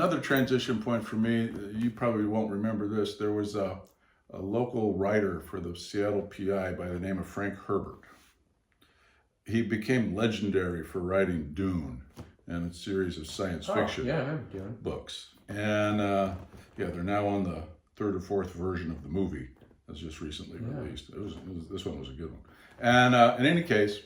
another transition point for me, you probably won't remember this. There was a local writer for the Seattle PI by the name of Frank Herbert. He became legendary for writing Dune and a series of science fiction I remember Dune books. And they're now on the third or fourth version of the movie that's just recently released. This one was a good one. And in any case,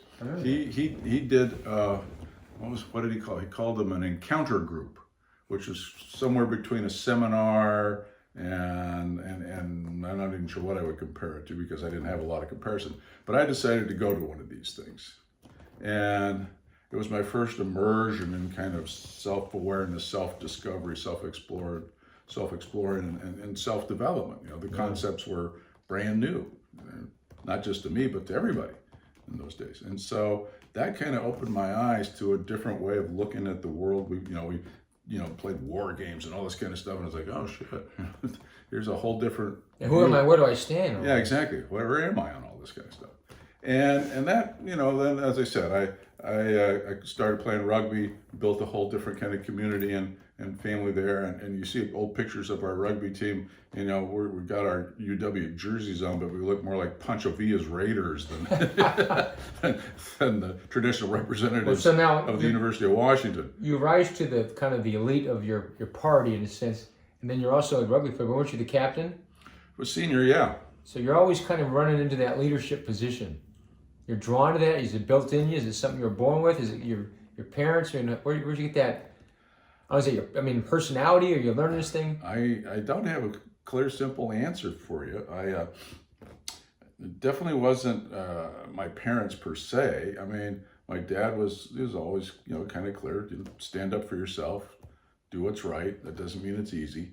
he did what did he call it? He called them an encounter group, which was somewhere between a seminar and I'm not even sure what I would compare it to because I didn't have a lot of comparison. But I decided to go to one of these things. And it was my first immersion in kind of self-awareness, self-discovery, self-exploring and self-development. You know, the concepts were brand new, not just to me, but to everybody in those days. And so that kind of opened my eyes to a different way of looking at the world. We played war games and all this kind of stuff. And I was like, oh shit, here's a whole different. And who am I? Where do I stand? Yeah, exactly. Where am I on all this kind of stuff? And that, then as I said, I started playing rugby, built a whole different kind of community and family there. And you see old pictures of our rugby team. We've got our UW jerseys on, but we look more like Pancho Villa's Raiders than the traditional representatives of the University of Washington. You rise to the kind of the elite of your party in a sense, and then you're also a rugby player. Weren't you the captain? Was senior, yeah. So you're always kind of running into that leadership position. You're drawn to that. Is it built in you? Is it something you were born with? Is it your parents? Or where'd you get that? I would say, personality, or you're learning this thing? I don't have a clear, simple answer for you. It definitely wasn't my parents per se. My dad was always, kind of clear. Stand up for yourself. Do what's right. That doesn't mean it's easy.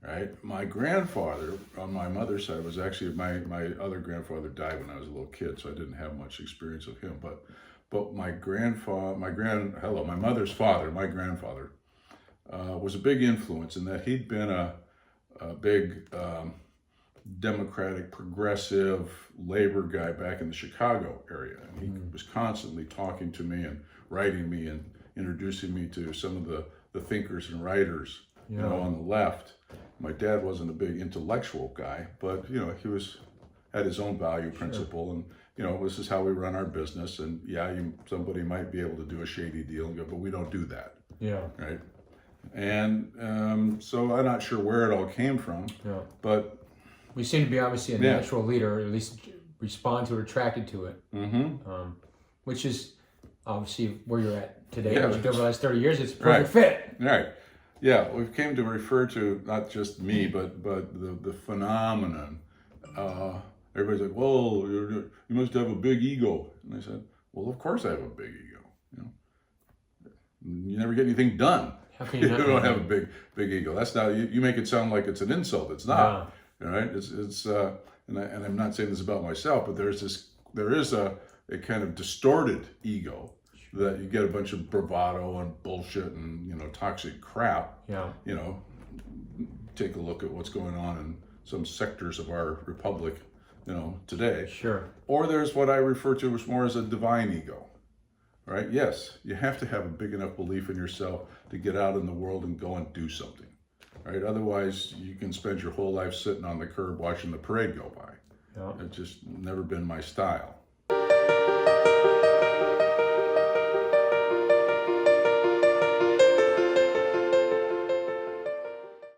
Right. My grandfather on my mother's side was actually my other grandfather died when I was a little kid, so I didn't have much experience of him. But my mother's father, my grandfather, was a big influence in that he'd been a big Democratic, progressive labor guy back in the Chicago area, and he was constantly talking to me and writing me and introducing me to some of the thinkers and writers. On the left. My dad wasn't a big intellectual guy, but he had his own value principle, and this is how we run our business. And somebody might be able to do a shady deal and go, but we don't do that. Yeah. Right. And so I'm not sure where it all came from. Yeah. But we seem to be obviously a natural leader, or at least respond to it, attracted to it. Which is obviously where you're at today. What you've done for the last 30 years, it's a perfect fit. Right. Yeah, we've came to refer to not just me, but the phenomenon. Everybody's like, "Well, you must have a big ego," and I said, "Well, of course I have a big ego. You never get anything done. How can you not don't have a big ego. That's not. You make it sound like it's an insult. It's not. All right. It's and I'm not saying this about myself, but there is a kind of distorted ego. That you get a bunch of bravado and bullshit and toxic crap. Yeah. Take a look at what's going on in some sectors of our republic, today. Sure. Or there's what I refer to as more as a divine ego. Right? Yes, you have to have a big enough belief in yourself to get out in the world and go and do something. Right? Otherwise, you can spend your whole life sitting on the curb watching the parade go by. Yeah. It's just never been my style.